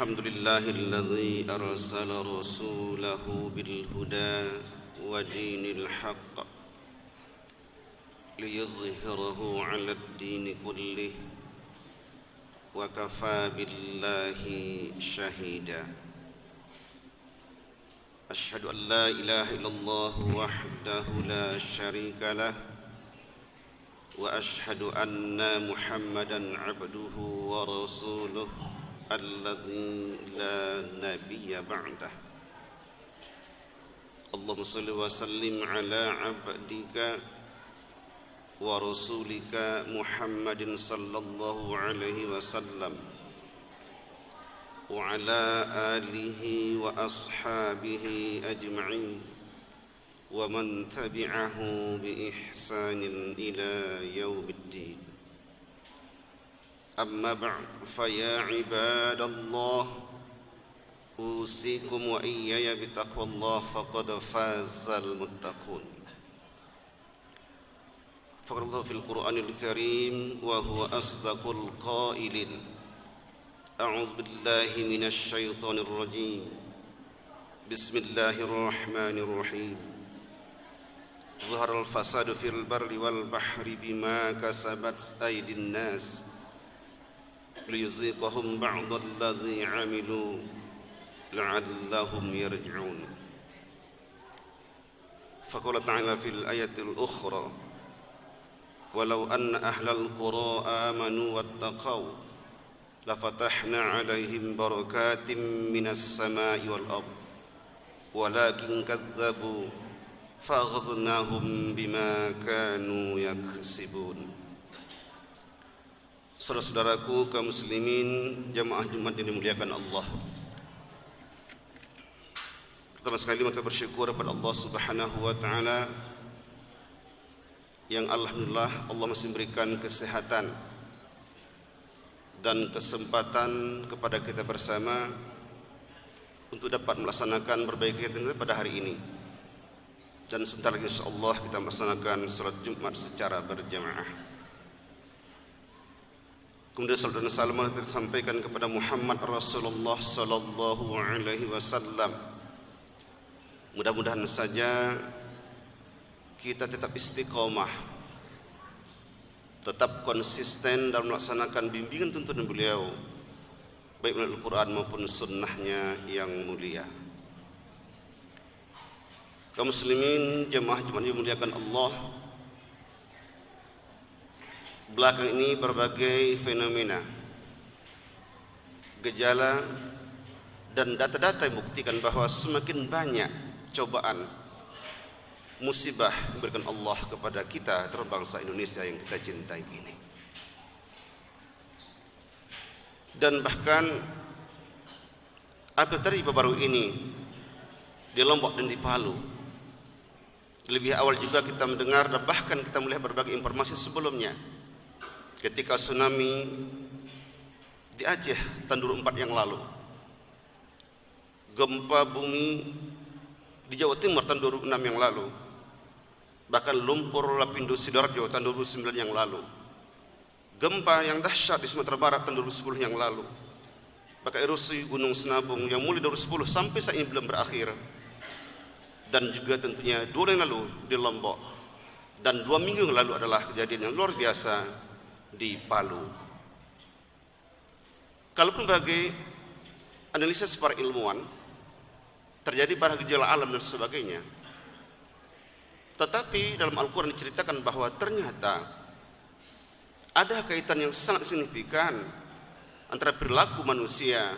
الحمد لله الذي أرسل رسوله بالهدى ودين الحق ليظهره على الدين كله وكفى بالله شهيدا. أشهد أن لا إله إلا الله وحده لا شريك له وأشهد أن محمدا عبده ورسوله الذي لا نبي بعده. اللهم صل وسلم على عبدك ورسولك محمد صلى الله عليه وسلم وعلى آله وأصحابه أجمعين ومن تبعه بإحسان إلى يوم الدين. أما بعد فيا عباد الله أوصيكم وإياي بتقوى الله فقد فاز المتقون. فقال الله في القرآن الكريم وهو أصدق القائلين: أعوذ بالله من الشيطان الرجيم بسم الله الرحمن الرحيم ظهر الفساد في البر والبحر بما كسبت أيدي الناس ليذيقهم بعض الذي عملوا لعلهم يرجعون. فقال تعالى في الآية الأخرى: ولو أن أهل القرى آمنوا واتقوا لفتحنا عليهم بركات من السماء والأرض ولكن كذبوا فأخذناهم بما كانوا يكسبون. Saudara-saudaraku kaum muslimin jamaah Jumat yang dimuliakan Allah, pertama sekali maka bersyukur kepada Allah Subhanahu wa taala yang alhamdulillah Allah masih memberikan kesehatan dan kesempatan kepada kita bersama untuk dapat melaksanakan berbagai kegiatan pada hari ini. Dan sebentar lagi insyaallah kita melaksanakan salat Jumat secara berjamaah. Kemudian salat dan salam disampaikan kepada Muhammad Rasulullah sallallahu alaihi wasallam. Mudah-mudahan saja kita tetap istiqomah, tetap konsisten dalam melaksanakan bimbingan tuntunan beliau, baik melalui Al-Quran maupun sunnahnya yang mulia. Kaum muslimin jemaah Jumat yang dimuliakan Allah, belakang ini berbagai fenomena, gejala dan data-data yang membuktikan bahwa semakin banyak cobaan, musibah yang diberikan Allah kepada kita terutama bangsa Indonesia yang kita cintai ini. Dan bahkan apa yang terjadi baru ini di Lombok dan di Palu, lebih awal juga kita mendengar dan bahkan kita melihat berbagai informasi sebelumnya ketika tsunami di Aceh tahun 2004 yang lalu, gempa bumi di Jawa Timur tahun 2006 yang lalu, bahkan lumpur Lapindo Sidoarjo tahun 2009 yang lalu, gempa yang dahsyat di Sumatera Barat tahun 2010 yang lalu, bahkan erosi Gunung Sinabung yang mulai 2010 sampai saat ini belum berakhir, dan juga tentunya 2 bulan yang lalu di Lombok, dan 2 minggu yang lalu adalah kejadian yang luar biasa di Palu. Kalaupun bagi analisis para ilmuwan terjadi pada gejala alam dan sebagainya, tetapi dalam Al-Quran diceritakan bahwa ternyata ada kaitan yang sangat signifikan antara perilaku manusia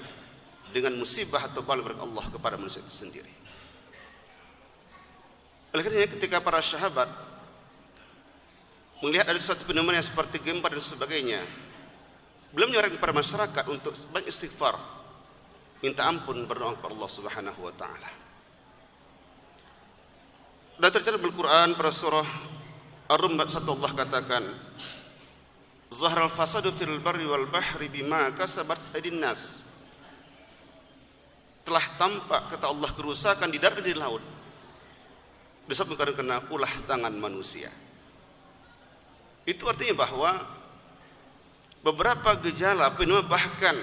dengan musibah atau bala dari Allah kepada manusia itu sendiri. Oleh karena ketika para sahabat melihat ada suatu fenomena seperti gempa dan sebagainya, belum menyarankan kepada masyarakat untuk banyak istighfar, minta ampun, berdoa kepada Allah Subhanahu wa taala. Dan tercatat dalam Al-Quran pada surah Ar-Rum 1 Allah katakan, Zahral fasadu fil barri wal bahri bima kasabat aydin nas. Telah tampak kata Allah kerusakan di darat dan di laut disebabkan karena ulah tangan manusia. Itu artinya bahwa beberapa gejala fenomena bahkan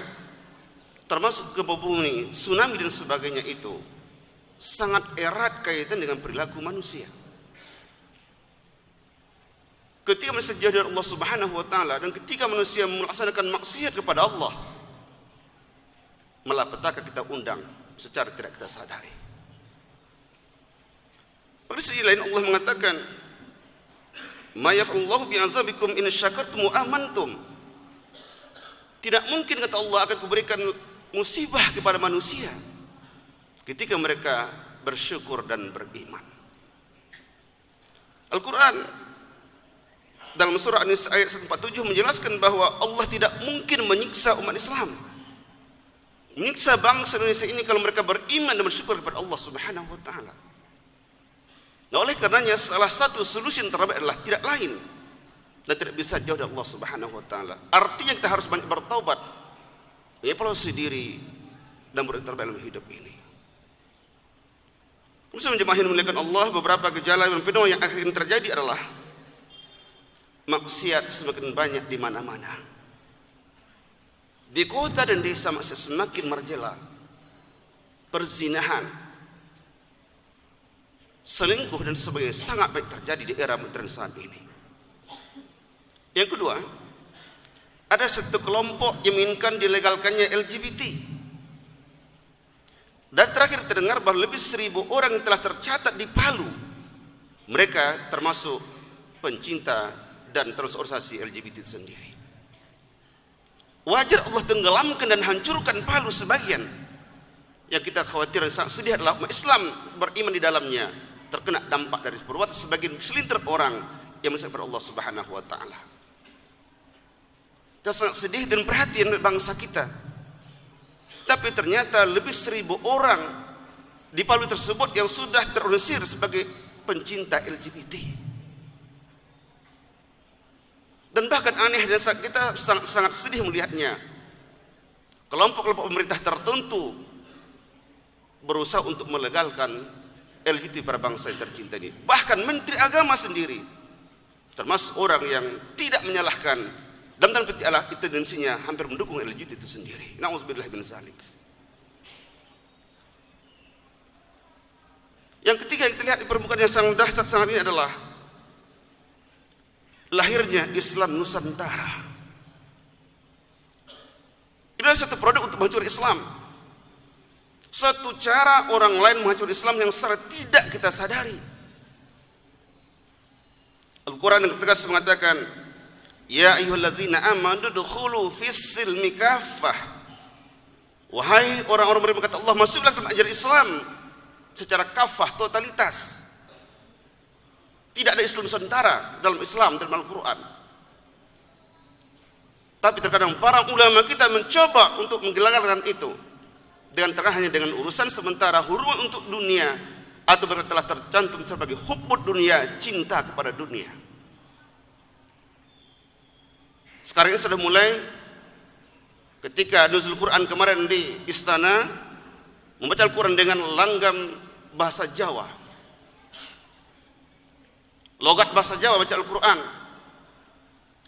termasuk gempa bumi, tsunami dan sebagainya itu sangat erat kaitan dengan perilaku manusia. Ketika manusia jauh dari Allah Subhanahu wa taala dan ketika manusia melaksanakan maksiat kepada Allah, malapetaka kita undang secara tidak kita sadari. Pada sisi lain Allah mengatakan, "Ma yaf'alullahu bi'azabikum in syakartum wa amantum." Tidak mungkin kata Allah akan kuberikan musibah kepada manusia ketika mereka bersyukur dan beriman. Al-Quran dalam surah An-Nisa ayat 147 menjelaskan bahwa Allah tidak mungkin menyiksa umat Islam, menyiksa bangsa Indonesia ini kalau mereka beriman dan bersyukur kepada Allah Subhanahu wa taala. Nah, oleh karenanya salah satu solusi yang terbaik adalah tidak lain dan tidak bisa jauh dari Allah Subhanahu wa taala. Artinya kita harus banyak bertaubat, mengevaluasi diri dan berintar dalam hidup ini. Muslim jemaah yang dimuliakan Allah, beberapa gejala yang penuh yang akhirnya terjadi adalah maksiat semakin banyak di mana-mana. Di kota dan desa maksiat semakin merajalela. Perzinahan, selingkuh dan sebagainya sangat baik terjadi di era modern saat ini. Yang kedua, ada satu kelompok yang menginginkan dilegalkannya LGBT. Dan terakhir terdengar bahwa lebih 1.000 orang yang telah tercatat di Palu, mereka termasuk pencinta dan terus organisasi LGBT sendiri. Wajar Allah tenggelamkan dan hancurkan Palu sebagian. Yang kita khawatir dan sangat sedih adalah umat Islam beriman di dalamnya terkena dampak dari perbuatan sebagian selintir orang yang mensyiar kepada Allah Subhanahu wa taala. Kita sangat sedih dan perhatian bangsa kita. Tapi ternyata lebih 1.000 orang di Palu tersebut yang sudah terorganisir sebagai pencinta LGBT. Dan bahkan aneh dan kita sangat sedih melihatnya. Kelompok-kelompok pemerintah tertentu berusaha untuk melegalkan LGBT pada bangsa yang tercinta ini. Bahkan Menteri Agama sendiri termasuk orang yang tidak menyalahkan dalam tanda petik Allah itu tendensinya hampir mendukung LGBT itu sendiri. Na'udzubillah min zalik. Yang ketiga yang terlihat di permukaan yang sangat dahsyat sangat ini adalah lahirnya Islam Nusantara. Ini adalah satu produk untuk menghancurkan Islam. Suatu cara orang lain menghancurkan Islam yang secara tidak kita sadari. Al-Quran yang tegas mengatakan, "Ya ayyuhallazina amanu dukhulu fis-silmi kaffah." Wahai orang-orang beriman kata Allah, masuklah dalam ajaran Islam secara kafah, totalitas. Tidak ada Islam Nusantara dalam Islam, dalam Al-Quran. Tapi terkadang para ulama kita mencoba untuk menggelarkan itu dengan terkadang hanya dengan urusan sementara, hubungan untuk dunia, atau mereka telah tercantum sebagai hubbud dunia, cinta kepada dunia. Sekarang ini sudah mulai ketika nuzul Quran kemarin di istana membaca Al-Quran dengan langgam bahasa Jawa, logat bahasa Jawa baca Al-Quran.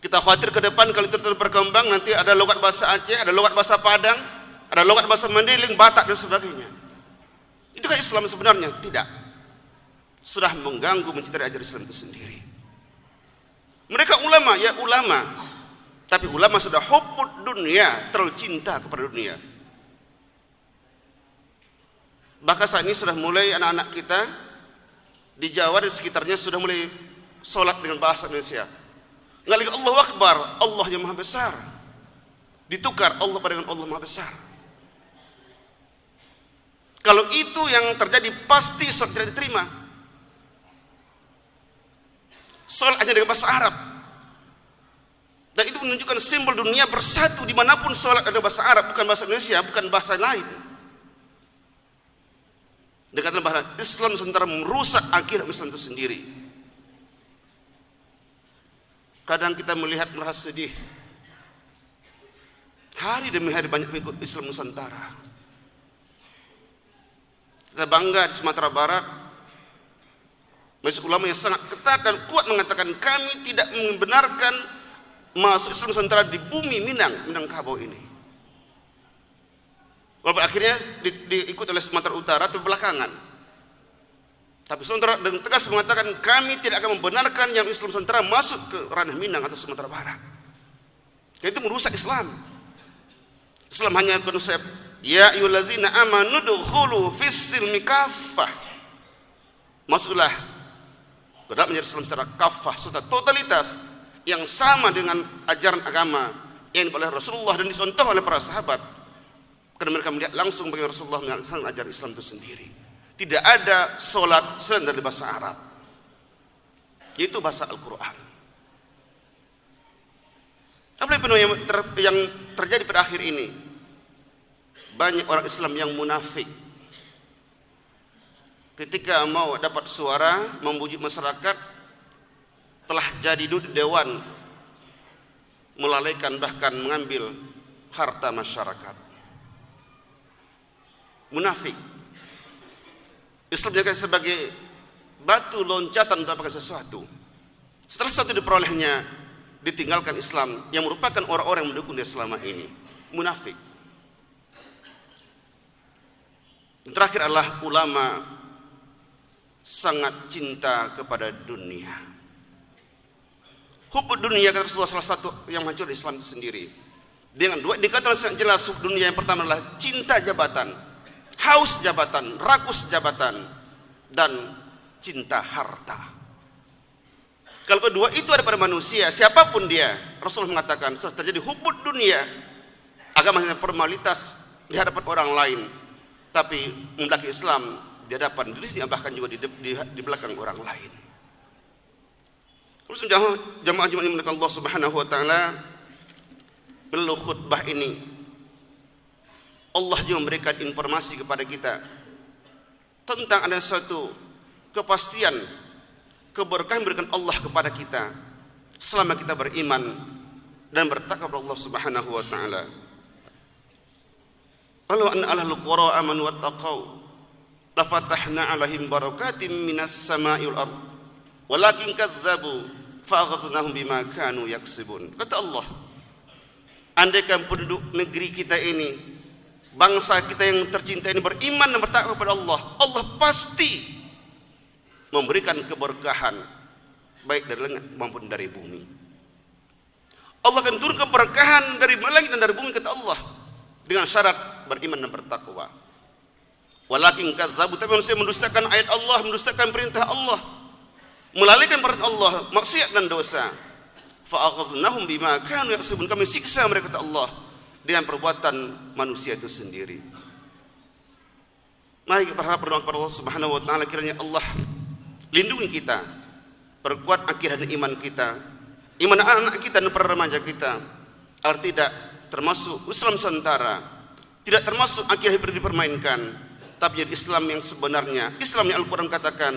Kita khawatir ke depan kalau itu terus berkembang nanti ada logat bahasa Aceh, ada logat bahasa Padang, ada logat bahasa Mandailing, Batak dan sebagainya. Itukah Islam sebenarnya? Tidak. Sudah mengganggu mencederai ajaran Islam itu sendiri. Mereka ulama, ya ulama, tapi ulama sudah hubbud dunia, terlalu cinta kepada dunia. Bahkan saat ini sudah mulai anak-anak kita di Jawa dan sekitarnya sudah mulai sholat dengan bahasa Indonesia. Nggak lagi Allahu Akbar, Allah yang Maha Besar. Ditukar Allah dengan Allah Maha Besar. Kalau itu yang terjadi pasti sholat tidak diterima. Sholat hanya dengan bahasa Arab. Dan itu menunjukkan simbol dunia bersatu dimanapun sholat ada bahasa Arab, bukan bahasa Indonesia, bukan bahasa lain. Dengan bahasa Islam sementara merusak akidah Islam itu sendiri. Kadang kita melihat merasa sedih. Hari demi hari banyak pengikut Islam Nusantara. Kita bangga di Sumatera Barat, majelis ulama yang sangat ketat dan kuat mengatakan kami tidak membenarkan masuk Islam Nusantara di bumi Minangkabau ini. Walaupun akhirnya diikut oleh Sumatera Utara atau belakangan. Tapi Sumatera dengan tegas mengatakan kami tidak akan membenarkan yang Islam Nusantara masuk ke ranah Minang atau Sumatera Barat. Karena itu merusak Islam. Islam hanya konsep ya ayyuhallazina amanu dukhulu fis-silmi kaffah. Masuklah ke dalam Islam secara kafah, secara totalitas yang sama dengan ajaran agama yang oleh Rasulullah dan dicontoh oleh para sahabat. Karena mereka melihat langsung bagaimana Rasulullah mengajarkan ajaran Islam itu sendiri. Tidak ada solat selain dari bahasa Arab, yaitu bahasa Al-Quran. Apa yang terjadi pada akhir ini? Banyak orang Islam yang munafik. Ketika mau dapat suara, membujuk masyarakat, telah jadi duduk dewan, melalaikan bahkan mengambil harta masyarakat. Munafik. Islam dijadikan sebagai batu loncatan untuk mendapatkan sesuatu. Setelah sesuatu diperolehnya, ditinggalkan Islam yang merupakan orang-orang yang mendukung dia selama ini. Munafik. Dan terakhir adalah ulama sangat cinta kepada dunia. Hubbud dunia kata Rasulullah salah satu yang menghancurkan Islam itu sendiri. Dengan dua indikator yang jelas hubbud dunia, yang pertama adalah cinta jabatan, haus jabatan, rakus jabatan, dan cinta harta. Kalau kedua itu ada pada manusia, siapapun dia, Rasulullah mengatakan sudah terjadi hubbud dunia. Agama hanya formalitas di hadapan orang lain, tapi mendaki Islam di hadapan diri sendiri, bahkan juga di belakang orang lain. Terus jamaah yang dimuliakan Allah Subhanahu wa taala, perlu khutbah ini Allah juga memberikan informasi kepada kita tentang ada suatu kepastian, keberkahan berikan Allah kepada kita selama kita beriman dan bertakwa kepada Allah Subhanahu wa taala. Walau anna ahlul qura amanu wattaqau la fatahna 'alaihim barakatim minas sama'i wal ard walakin kadzdzabu fa aghaznahum bima kanu yaksibun. Kata Allah, andaikan penduduk negeri kita ini, bangsa kita yang tercinta ini beriman dan bertakwa kepada Allah, Allah pasti memberikan keberkahan baik dari langit maupun dari bumi. Allah akan turun keberkahan dari langit dan dari bumi, kata Allah, dengan syarat beriman dan bertakwa. Walakin kazzabu, tapi manusia mendustakan ayat Allah, mendustakan perintah Allah, melalaikan perintah Allah, maksiat dan dosa. Fa aghaznahum bima kanu yaksubun, kami siksa mereka, kata Allah, dengan perbuatan manusia itu sendiri. Mari kita berharap berdoa kepada Allah Subhanahu wa taala, kiranya Allah lindungi kita, perkuat akidah dan iman kita, iman anak-anak kita dan para remaja kita, agar tidak termasuk Islam Nusantara, tidak termasuk akidah yang dipermainkan, tapi jadi Islam yang sebenarnya, Islam yang Al-Quran katakan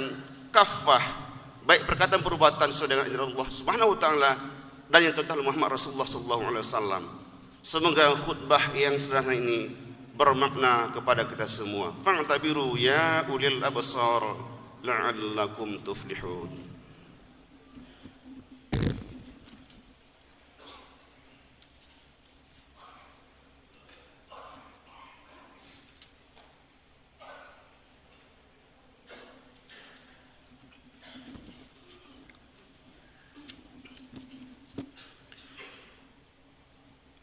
kafah, baik perkataan perbuatan sesuai dengan ajaran Allah Subhanahu wa taala dan yang contoh Muhammad Rasulullah sallallahu alaihi wasallam. Semoga khutbah yang sederhana ini bermakna kepada kita semua. Fa'tabiru ya ulil absar la'allakum tuflihun.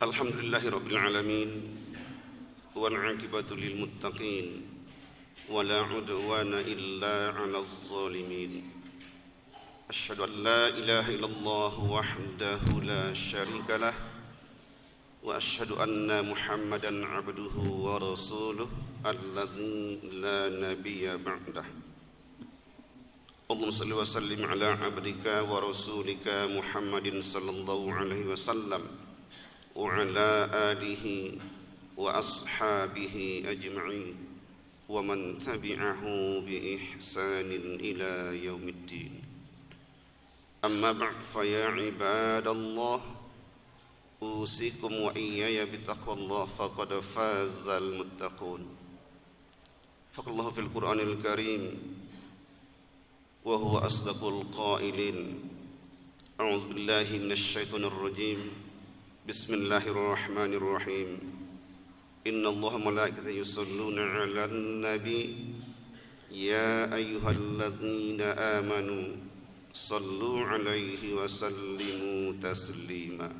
Alhamdulillahi rabbil alamin wal 'aqibatu lil muttaqin wa la 'udwana illa 'alal zalimin. Asyhadu an la ilaha illallah wahdahu la syarika lah wa asyhadu anna Muhammadan 'abduhu wa rasuluh alladzi la nabiyya ba'dah. Allahumma shalli wa sallim ala 'abdika wa rasulika Muhammadin sallallahu alaihi wasallam wa ala alihi wa ashabihi ajma'in wa man tabi'ahu bi ihsanin ila yaumiddin. Amma ba'd, fa ya ibadallah, usikum wa iyaya bitaqwallah, faqad fazal muttaqun. Faqallahu fil Qur'anil Karim wa huwa asdaqul qailin. A'udzu billahi minasy syaithanir rajim. Bismillahirrahmanirrahim. إن الله وملائكته يصلون على النبي يا أيها الذين آمنوا صلوا عليه وسلموا تسليما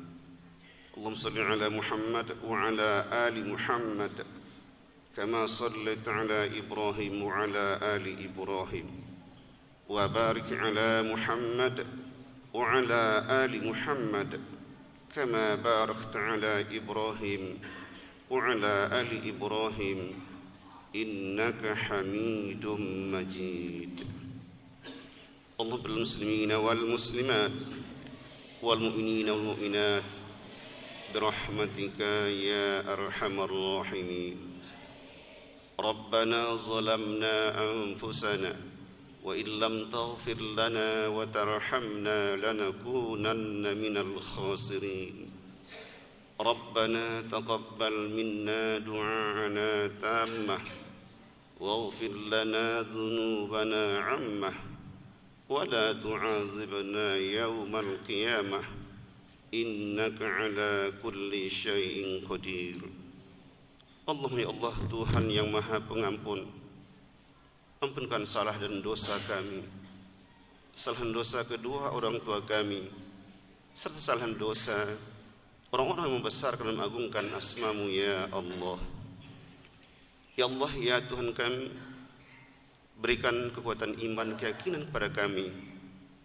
اللهم صل على محمد وعلى آل محمد كما صليت على إبراهيم وعلى آل إبراهيم وبارك على محمد وعلى آل محمد كما باركت على إبراهيم وعلى آل إبراهيم إنك حميد مجيد اللهم بالمسلمين والمسلمات والمؤمنين والمؤمنات برحمتك يا أرحم الراحمين ربنا ظلمنا أنفسنا وإن لم تغفر لنا وترحمنا لنكونن من الخاسرين ربنا تقبل منا دعاءنا تامة واغفر لنا ذنوبنا عامة ولا تعذبنا يوم القيامة إنك على كل شيء قدير Allahumma ya Allah Tuhan yang Maha Pengampun, ampunkan salah dan dosa kami, kesalahan dosa kedua orang tua kami, serta kesalahan dosa orang-orang yang membesarkan dan mengagungkan asma-Mu ya Allah. Ya Allah ya Tuhan kami, berikan kekuatan iman keyakinan kepada kami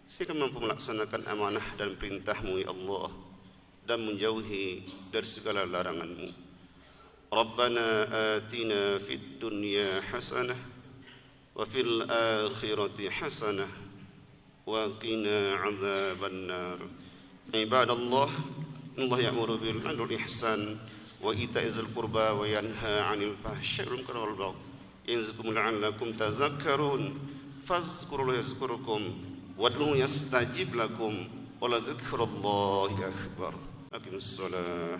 sehingga mampu melaksanakan amanah dan perintah-Mu ya Allah dan menjauhi dari segala larangan-Mu. Rabbana atina fid dunya hasanah wa fil akhirati hasanah wa qina adzaban nar. Ibadallah, Allah ya'muru bil 'adli wal ihsan wa ita'i dzil qurba wa yanha 'anil fahsya'i wal munkari wal baghi ya'izukum la'allakum tadhakkarun fadhkurullaha yazkurkum wad'uhu yastajib lakum wa la dzikrullahi akbar. Aqimus shalah.